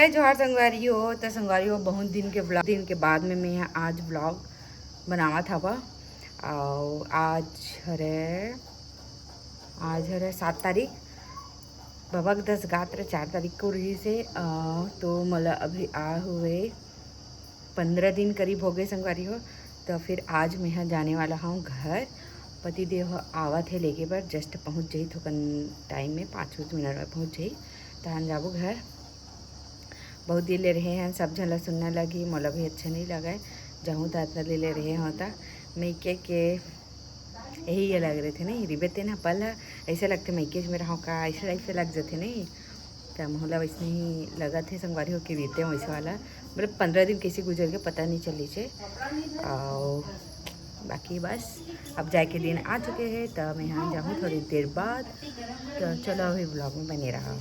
जय जोहार संगवारी हो। तो संगवारी हो बहुत दिन के बाद में मैं आज ब्लॉग बनावा था और आज हरे 7 तारीख बबक 10 गात्र 4 तारीख को रही से तो मला अभी आ हुए 15 दिन करीब हो गए संगवारी हो। तो फिर आज मैं यहाँ जाने वाला हूँ घर। पति देव आवत है लेके पर जस्ट पहुँच जाई थोकन टाइम में 5 मिनट में पहुँच जाई। तो हम जाबो घर। बहुत दिन ले रहे हैं सब झला सुनने लगी मोला भी अच्छा नहीं लगा है जाऊँ तो इतना ले रहे होता मैं के यही ये लग रहे थे नहीं रिबेते ना पल ऐसे लगते मैकेज में रहा का ऐसे लग जाते नहीं। तो मोहला वैसे ही लगा थे संगवारी हो के बीते वैसे वाला मतलब 15 दिन कैसे गुजर गए पता नहीं चली से। और बाकी बस अब जाए के दिन आ चुके हैं तो मैं यहाँ जाऊँ थोड़ी देर बाद। तो चलो अभी ब्लॉग में बने रहा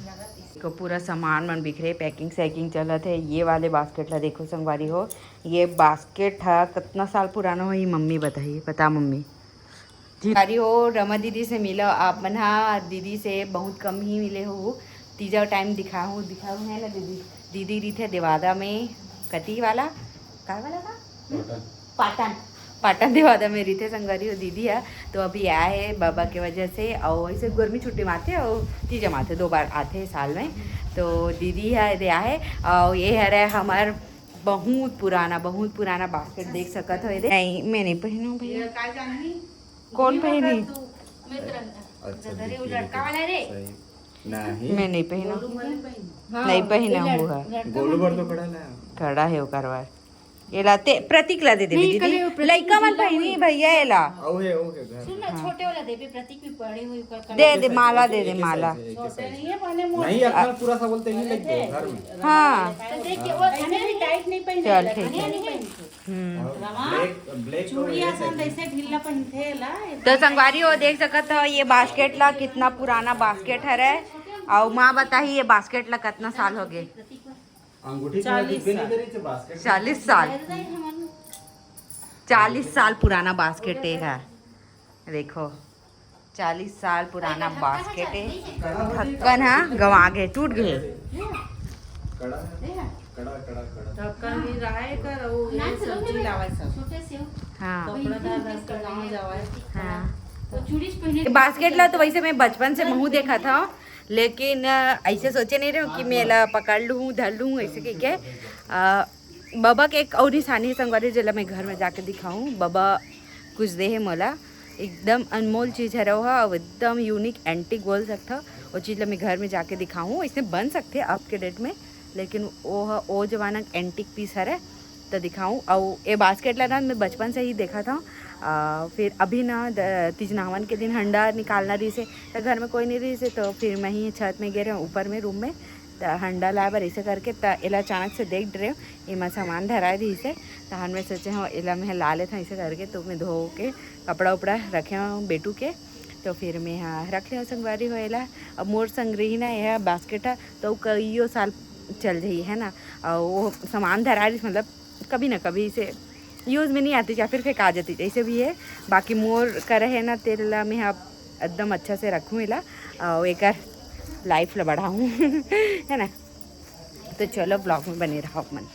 को पूरा सामान मन बिखरे पैकिंग सैकिंग चलत है। ये वाले बास्केट ला देखो संगवारी हो ये बास्केट था कितना साल पुराना हो ये मम्मी बताइए बता मम्मी जी हो। रमा दीदी से मिलो आप मन दीदी से बहुत कम ही मिले हो। तीजा टाइम दिखाऊँ है ना दीदी रही थे देवादा में कती वाला का वाला था पाटन देवादा में रही थे संगवारी हो दीदी है। तो अभी आए है बाबा के वजह से और ऐसे गर्मी छुट्टी में आते और तीजा में आते 2 बार आते हैं साल में। तो दीदी है आए और ये है हमार बहुत पुराना बास्केट देख सकत हो। नहीं मैं नहीं पहनूं भैया कौन पहनी मैं नहीं पहना नहीं पहना हुआ खड़ा है करवार एला ते प्रतीक ला दे दीदी लइका मन पहनी भैया एला सुन ना छोटे वाला दे प्रतीक भी पड़े हुई दे माला दे माला छोटे नहीं है पहने नहीं अपना पूरा सा बोलते नहीं लगते घर में। हाँ तो देखिए वो खाने भी टाइट नहीं पहने चल ठीक है। ब्लैक चूड़ियां सन ऐसे ढीला पहनते ला तो संगवारी हो देख सकत हो ये बास्केट ला कितना पुराना बास्केट है और माँ बताही ये बास्केट ला कितना साल हो गए। अंगूठी 40 साल पुराना बास्केट है देखो 40 साल पुराना बास्केट है। ढक्कन है गंवा गए टूट गए ढक्कन भी रहाए कर वो सब्जी लावे सब छोटे से हाँ कपड़ा डाल कर गांव जावे हाँ तो चूड़ी पहने बास्केट ला तो वैसे मैं बचपन से मुँह देखा था लेकिन ऐसे सोचे नहीं रहे कि मैं ला पकड़ लूँ धर लूँ ऐसे कह के बाबा के एक और निशानी संगवारी जिला मैं घर में जाके दिखाऊँ। बाबा कुछ दे है मोला एकदम अनमोल चीज़ है रहा और एकदम यूनिक एंटिक बोल सकता वो चीज़ ला मैं घर में जाके दिखाऊँ। इसमें बन सकते अब के डेट में लेकिन वो जमाना एंटिक पीस है तो दिखाऊँ। और ये बास्केट ला ना मैं बचपन से ही देखा था। फिर अभी ना तीजनावन के दिन हंडा निकालना रही से तो घर में कोई नहीं रही से तो फिर मैं ही छत में गिरे ऊपर में रूम में तो हंडा लाए बर ऐसे करके तो एला अचानक से देख रहे हो ये मैं सामान धराए रही से तो हम में सोचे हाँ एला मैं ला लेता ऐसे करके तो मैं धो के कपड़ा उपड़ा रखे हूँ बेटू के तो फिर मैं हाँ रख लिया संगवारी हो एला। अब मोर संग्रही ना यह बास्केट है तो कई साल चल जाइए है ना और वो सामान धरा रही मतलब कभी ना कभी से यूज़ में नहीं आती या फिर फेंक आ जाती जैसे भी है। बाकी मोर करे है ना तेल मैं अब एकदम अच्छा से रखूँ इला और एक लाइफ ला बढ़ाऊँ है ना। तो चलो ब्लॉग में बने रहो मन।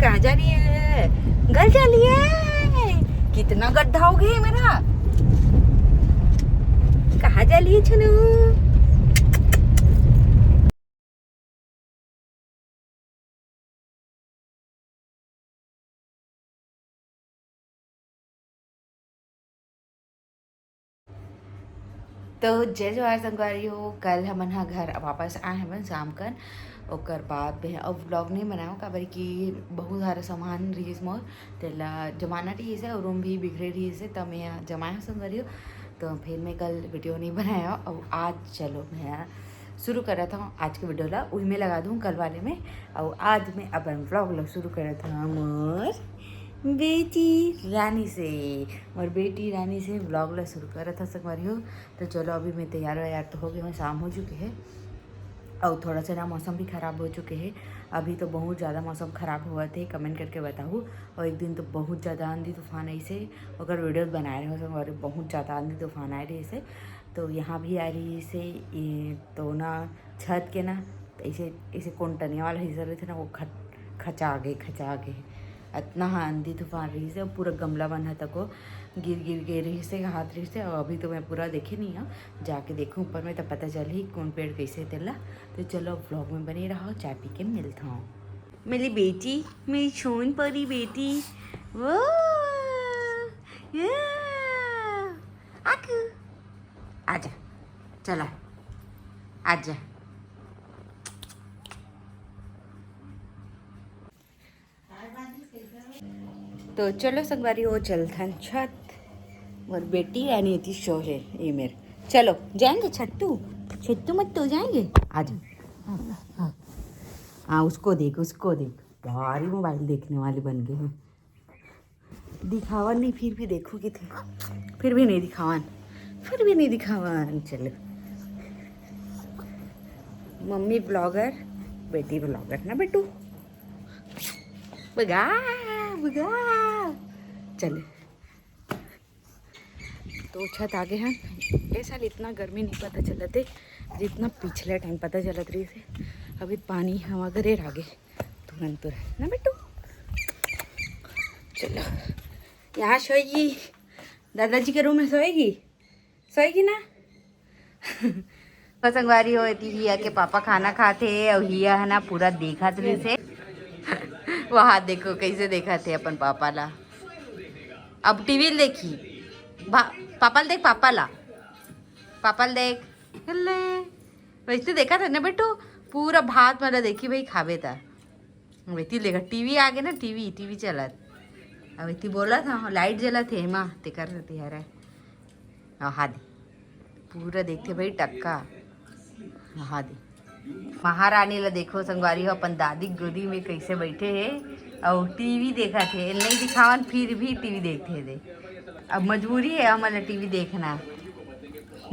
कहाँ जा रही है घर जा रही है कितना गड्ढा हो गया मेरा कहाँ जा रही है छनू। तो जय जोहार संगवारी हो कल हमन हा घर वापस आए हमन शाम कर ओकर बाद में अब व्लॉग नहीं बनाओ काबर कि बहुत सारा सामान रहीस मोर तेला जमाना रही से और रूम भी बिखरे रही से तब मैं जमाया संगवारी हो तो फिर मैं कल वीडियो नहीं बनाया। और आज चलो मैं शुरू करा था आज के वीडियो ला वही में लगा दूँ कल वाले में और आज मैं अपन व्लॉग ला शुरू करा था मोर बेटी रानी से और बेटी रानी से व्लॉग ला शुरू करा था संगवारी हो। तो चलो अभी मैं तैयार तो हो गई हूँ, शाम हो चुके हैं और थोड़ा सा ना मौसम भी ख़राब हो चुके हैं। अभी तो बहुत ज़्यादा मौसम ख़राब हुआ थे, कमेंट करके बताऊँ। और एक दिन तो बहुत ज़्यादा आंधी तूफान ऐसे अगर वीडियो बना रहे हो तो और बहुत ज़्यादा आंधी तूफान आ रही ऐसे। तो यहाँ भी आ रही ऐसे तो ना छत के ना ऐसे ऐसे कोंटनिया वाला हिस्सा रहे थे ना, वो खचा गए इतना आंधी तूफान रही से पूरा गमला बना तक वो गिर रही से हाथ रही से। और अभी तो मैं पूरा देखे नहीं हूँ, जाके देखूँ ऊपर में तो पता चल ही कौन पेड़ कैसे तेला। तो चलो व्लॉग में बने रहो, चाय पी के मिलता हूँ। मेरी बेटी, मेरी छोन परी बेटी, वो आकू आजा, चला आजा। तो चलो संगवारी हो चलथन छत और बेटी रानी होती शो है ये मेरे। चलो जाएंगे छत्तू मत तो जाएंगे, आजा। हाँ उसको देख भारी मोबाइल देखने वाले बन गए हैं। दिखावा नहीं फिर भी देखोगे थे, फिर भी नहीं दिखावन। चलो मम्मी ब्लॉगर बेटी ब्लॉगर ना बेटू, बगा चले। तो छत आगे हैं। ये साल इतना गर्मी नहीं पता चला थे जितना पिछले टाइम पता चला रही से। अभी पानी हवा घरेर आगे तुरंत ना बेटू। चलो यहाँ सोएगी, दादाजी के रूम में सोएगी ना। संगवारी हो हिया के पापा खाना खाते और हिया है ना पूरा देखा रही से। वहाँ देखो कैसे देखा थे अपन पापा ला। अब टीवी देखी पापा देख, पापा देख ले वैसे देखा था ना बेटू। पूरा भात वाला देखी भाई खावे था वैसे देखा। टीवी आ गए ना, टीवी चला अब वैसे बोला था लाइट जला थे माँ ते कर रही है हाँ दे पूरा देखते भाई टक्का। हाँ दे महारानी ला देखो संगवारी हो अपन दादी गोदी में कैसे बैठे हैं और टीवी देखा थे। नहीं दिखावन फिर भी टीवी देखते थे। अब मजबूरी है हमारा टीवी देखना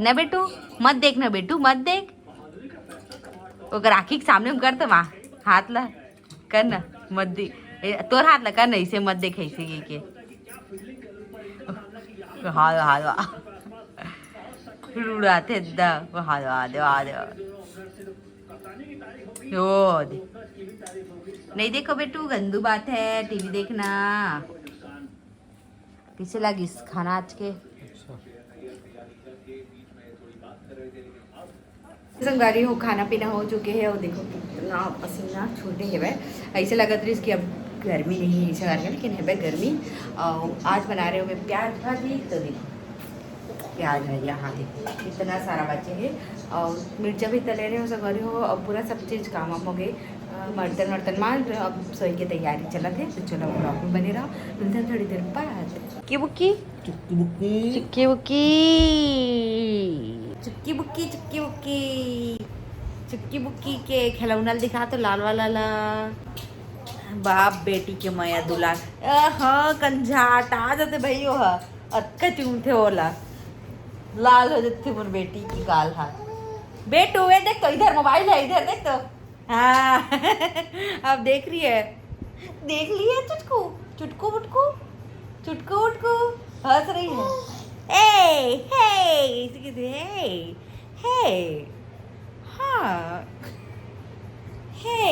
न बेटू। मत देखना बेटू, मत देख। अगर आँखी के सामने में करते वहाँ हाथ ला कर ना, मत देख। तोर हाथ ला कर ना, इसे मत देख ऐसे के हाँ उड़ाते नहीं देखो बेटू, गंदू बात है टीवी देखना। कैसे लगी खाना आज के संगवारी हो? खाना पीना हो चुके हैं और देखो कितना पसीना छूटे है। ऐसे लगत रही इसकी अब गर्मी नहीं है ऐसे करके, लेकिन है गर्मी। आज बना रहे हो मैं प्याज भाजी। तो देखो प्याज है यहाँ देखो इतना सारा बचे है और मिर्चा भी तले रहे हो संगवारी हो। और पूरा सब चीज़ काम हो गए, बर्तन मार अब सोई की तैयारी चला थे। तो चलो ब्लॉग में बने रहो, मिलते हैं थोड़ी देर बाद। चुक्की बुक्की चुक्की बुक्की के खिलौना दिखा तो लाल वाला ला बाप बेटी के मया दुलार। हाँ कंझाट आ जाते भाई वो अक्का चूमते होला लाल हो जाते मोर बेटी की गाल। हाथ बेटू ये देख तो इधर मोबाइल है, इधर देख तो। हाँ अब देख रही है, देख लिया चुटकू उटकू हंस रही है। हाँ हे